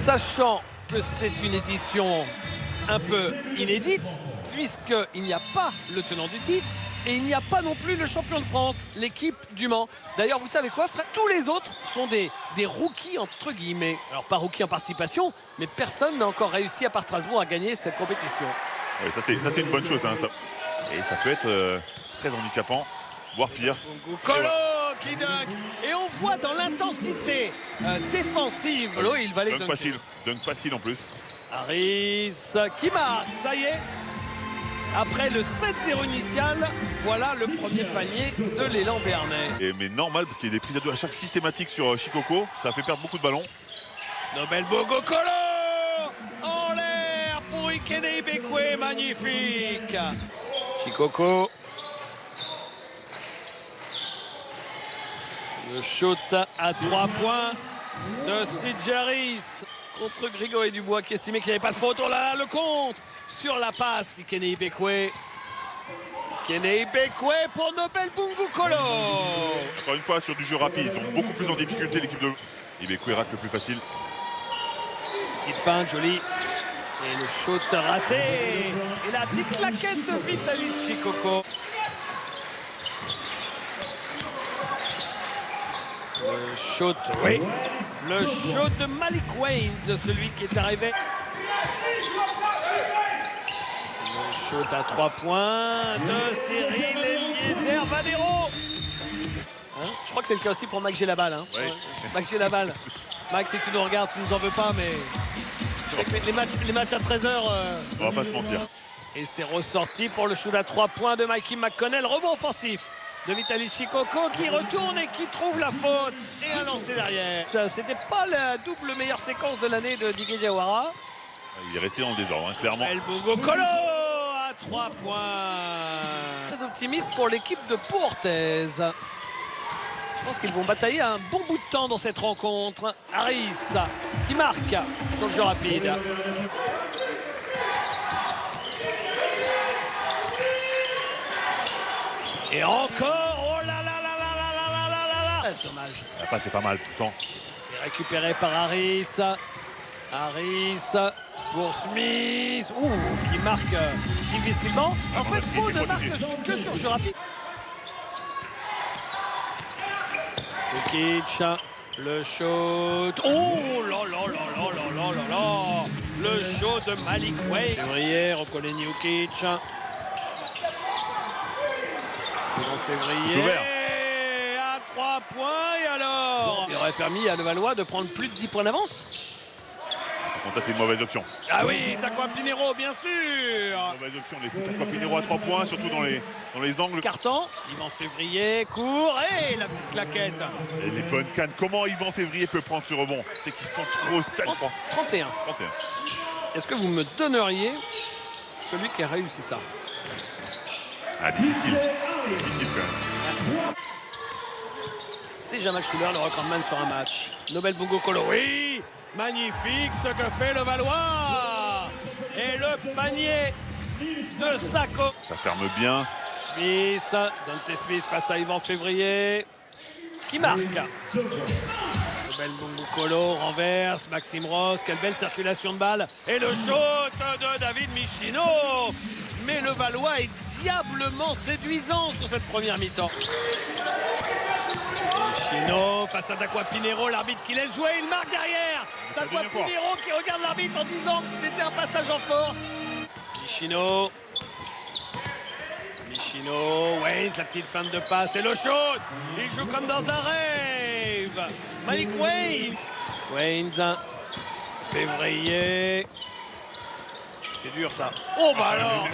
Sachant que c'est une édition un peu inédite, puisqu'il n'y a pas le tenant du titre et il n'y a pas non plus le champion de France, l'équipe du Mans. D'ailleurs, vous savez quoi, Fred, tous les autres sont des rookies entre guillemets. Alors pas rookies en participation, mais personne n'a encore réussi à part Strasbourg à gagner cette compétition. Oui, ça c'est une bonne chose, hein, ça. Et ça peut être très handicapant, voire pire. Colo qui dunk, et on voit dans l'intensité défensive. Il va les dunker. Dunk facile en plus. Harris qui marque, ça y est. Après le 7-0 initial, voilà le premier panier de l'élan béarnais. Mais normal, parce qu'il y a des prises à deux à chaque systématique sur Shikoko. Ça fait perdre beaucoup de ballons. Nobel Bogo Colo en l'air pour Ikene Ibekwe, magnifique. Shikoko. Le shoot à 3 points de Sidjaris contre Grégory Dubois qui estimait qu'il n'y avait pas de faute. Oh là là, le contre sur la passe. Ikene Ibekwe. Ikene Ibekwe pour Nobel Bungu Colo. Encore une fois, sur du jeu rapide, ils sont beaucoup plus en difficulté, l'équipe de Ibekwe rate le plus facile. Petite feinte, jolie. Et le shoot raté. Et la petite claquette de Vitalis Shikoko. Le shoot, oui. Le shoot de Malik Waynes, celui qui est arrivé. Le shoot à 3 points de Cyril Eliezer Valero. Hein, je crois que c'est le cas aussi pour Max Gélabal. Hein. Oui. Max Gélabal. Max, si tu nous regardes, tu nous en veux pas, mais les matchs à 13h. On va pas se mentir. Et c'est ressorti pour le shoot à 3 points de Mikey McConnell. Rebond offensif de Vitalis Shikoko qui retourne et qui trouve la faute. Et un lancer derrière. C'était pas la double meilleure séquence de l'année de Didier Diawara. Il est resté dans le désordre, hein, clairement. El Bogo Colo à 3 points. Très optimiste pour l'équipe de Pau-Orthez. Je pense qu'ils vont batailler un bon bout de temps dans cette rencontre. Harris qui marque sur le jeu rapide. Et encore, oh là là là là là là là là là. Dommage. La passe est pas mal tout le temps. Et récupéré par Harris. Harris pour Smith. Ouh, qui marque difficilement. En fait, Pau ne marque que sur jeu rapide. Lukic, le shoot. Oh là là là là là là là là. Le shoot de Malik Wayne. Février, reconnaît Lukic. En février, à 3 points, et alors il aurait permis à Levallois de prendre plus de 10 points d'avance. Bon, ça c'est une mauvaise option. Ah oui, Takwa Pinero, bien sûr. Mauvaise option, laisser Takwa Pinero à 3 points, surtout dans les angles. Carton, Yvan Février, court, et la petite claquette. Et les bonnes cannes. Comment Yvan Février peut prendre ce rebond? C'est qu'ils sont trop stagnants. 31. Est-ce que vous me donneriez celui qui a réussi ça? Ah, difficile. Difficile quand même. C'est Jamal Schuller, le recordman sur un match. Nobel Bungu Colo, oui. Magnifique ce que fait le Valois. Et le panier de Sako. Ça ferme bien. Smith, Dante Smith face à Yvan Février. Qui marque. Nobel Bungu Colo renverse. Maxime Ross, quelle belle circulation de balle. Et le shoot de David Michino. Mais le Valois est diablement séduisant sur cette première mi-temps. Michino face à Takwa Pinero, l'arbitre qui laisse jouer, il marque derrière. Takwa Pinero qui regarde l'arbitre en disant que c'était un passage en force. Michino, Waynes, la petite feinte de passe et le shoot. Il joue comme dans un rêve. Malik Waynes, Février. C'est dur ça. Oh bah alors,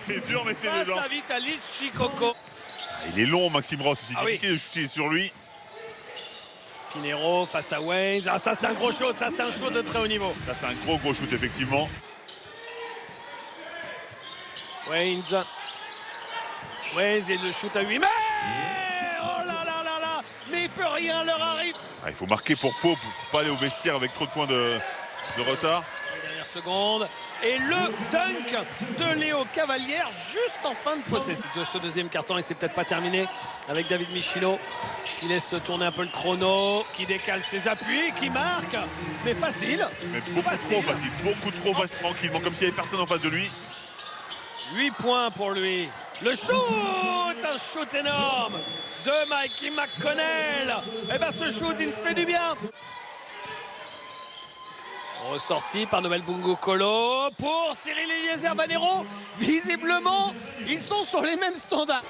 c'est dur, mais c'est dur. Face à Vitalis Shikoko. Il est long, Maxime Ross, c'est difficile de shooter sur lui. Pinero face à Waynes. Ah, ça c'est un gros shoot, ça c'est un shoot de très haut niveau. Ça c'est un gros shoot effectivement. Waynes et le shoot à 8 mètres. Oh là là là là. Mais il peut rien leur arrive. Ah, il faut marquer pour Pau pour pas aller au vestiaire avec trop de points de retard. secondes. Et le dunk de Léo Cavalière juste en fin de possession de ce deuxième carton. Et c'est peut-être pas terminé avec David Michino qui laisse tourner un peu le chrono, qui décale ses appuis, qui marque. Mais facile. Mais beaucoup trop facile, beaucoup trop facile, tranquillement, comme s'il n'y avait personne en face de lui. 8 points pour lui. Le shoot, un shoot énorme de Mikey McConnell. Et bien ce shoot, il fait du bien. Ressorti par Nobel Bungo Kolo pour Cyril Eliezer Banero. Visiblement, ils sont sur les mêmes standards.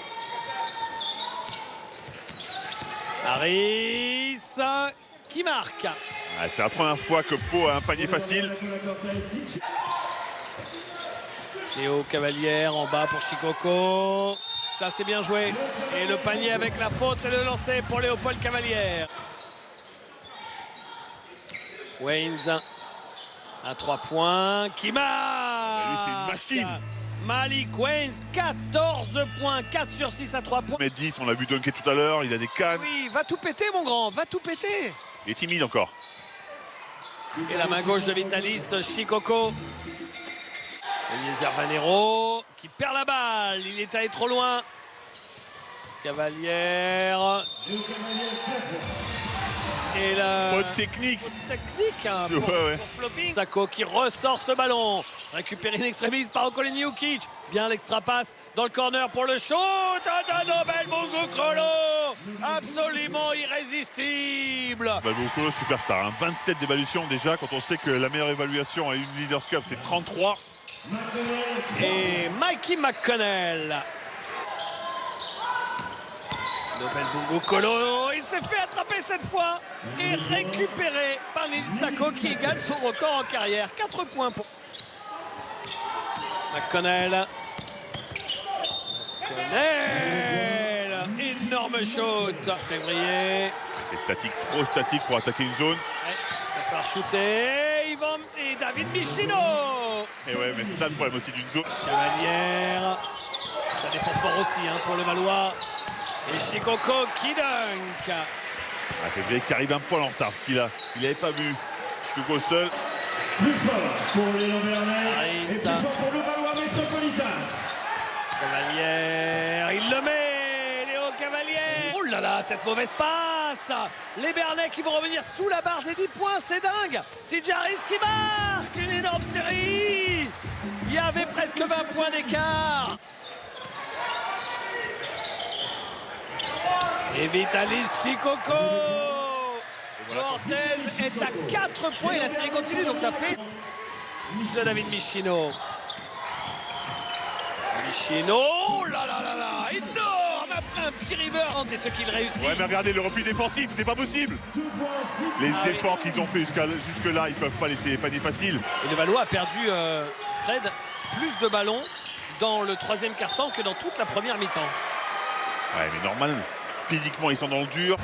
Harris qui marque. Ah, c'est la première fois que Pau a un panier facile. Léo Cavalière en bas pour Shikoko. Ça, c'est bien joué. Et le panier avec la faute et le lancer pour Léopold Cavalière. Waynes à 3 points. Qui marque. Lui, c'est une machine. Malik Waynes, 14 points, 4 sur 6 à 3 points. Mais 10, on l'a vu dunker tout à l'heure, il a des cannes. Oui, va tout péter, mon grand, va tout péter. Il est timide encore. Et la main gauche de Vitalis Shikoko. Eliezer Banero qui perd la balle. Il est allé trop loin. Cavalière. Et la Bonne technique. technique hein, pour, Ouais. pour flopping. Sako qui ressort ce ballon. Récupéré in extremis par Okoleni Ukic. Bien l'extra passe dans le corner pour le shoot. Nobel Bungo Kolo. Absolument irrésistible. Bungo Kolo, superstar. 27 d'évaluation déjà, quand on sait que la meilleure évaluation à une Leaders Cup, c'est 33. Et Mikey McConnell. Nobel Bungo Kolo, il s'est fait attraper cette fois et récupéré par Neil Sako qui gagne son record en carrière. 4 points pour McConnell. Énorme shoot. Février. C'est statique, trop statique pour attaquer une zone. Ouais, il va falloir shooter. Yvan et David Michino. Et ouais, mais c'est ça le problème aussi d'une zone. Cavalière. Ça défend fort aussi hein, pour le Valois. Et Shikoko qui dunk. Ah, Février qui arrive un poil en retard parce qu'il n'avait pas vu Shikoko seul. Plus fort pour les Lambernais et plus ça. fort pour le Valois Métropolitain. Cavalière, il le met, Léo Cavalière. Oh là là, cette mauvaise passe. Les Bernais qui vont revenir sous la barre des 10 points, c'est dingue. C'est Jaris qui marque, une énorme série. Il y avait presque 20 points d'écart. Et Vitalis Shikoko. Cortez est à 4 points et la série continue, donc ça fait de David Michino. Michino, oh là là là là, énorme après un petit river. C'est ce qu'il réussit. Ouais, mais regardez le repli défensif, c'est pas possible. Les efforts qu'ils ont fait jusque-là, ils peuvent pas laisser les paniers faciles. Et le Valois a perdu, Fred, plus de ballons dans le troisième quart-temps que dans toute la première mi-temps. Ouais, mais normal. Physiquement, ils sont dans le dur.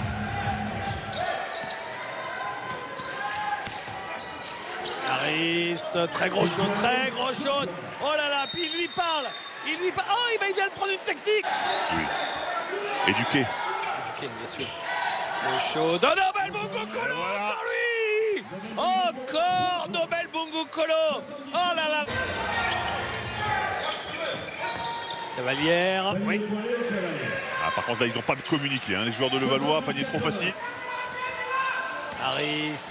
Harris, très gros shoot, très gros shoot. Oh là là, puis il lui parle. Oh, il vient de prendre une technique. Oui. Éduqué. Éduqué, bien sûr. Le show de Nobel Bungo Kolo, Voilà. encore lui. Encore Nobel Bungo Kolo. Oh là là. Cavalière. Oui. Ah, par contre, là, ils n'ont pas de communiqué. Hein. Les joueurs de Levallois, panier trop facile. Harris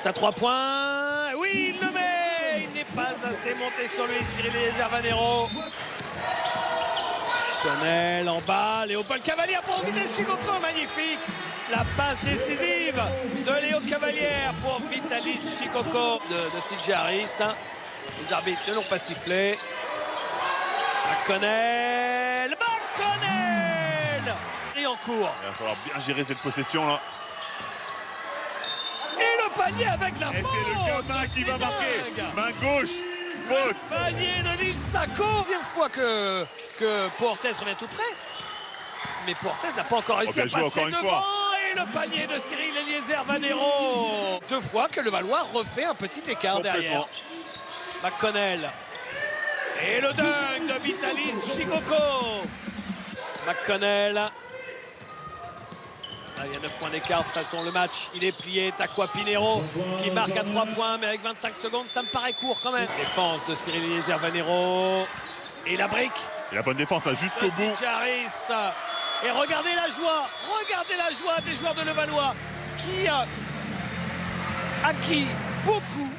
à 3 points. Oui, il le met. Il n'est pas assez monté sur lui. Cyril Eliezer Banero. Connell en bas. Léopold Cavalière pour Vitalis Shikoko. Magnifique. La passe décisive de Léo Cavalière pour Vitalis Shikoko de CJ Harris. Les arbitres ne l'ont pas sifflé. McConnell. Et en cours. Il va falloir bien gérer cette possession là. Et le panier avec la faute. Et c'est le gamin qui va marquer. Main gauche. Faute. Panier de Neil Sako. Deuxième fois que Portes revient tout près. Mais Portes n'a pas encore réussi à passer encore une devant. fois. Et le panier de Cyril Eliezer Banero. 2 fois que le Valois refait un petit écart derrière. McConnell. Et le dunk de Vitalis Shikoko. McConnell. Il y a 9 points d'écart. De toute façon, le match, il est plié. Takwa Pinheiro qui marque à 3 points, mais avec 25 secondes, ça me paraît court quand même. Défense de Cyril Eliezer Vanero. Et la brique. Et la bonne défense jusqu'au bout. Jaris. Et regardez la joie des joueurs de Levallois qui a acquis beaucoup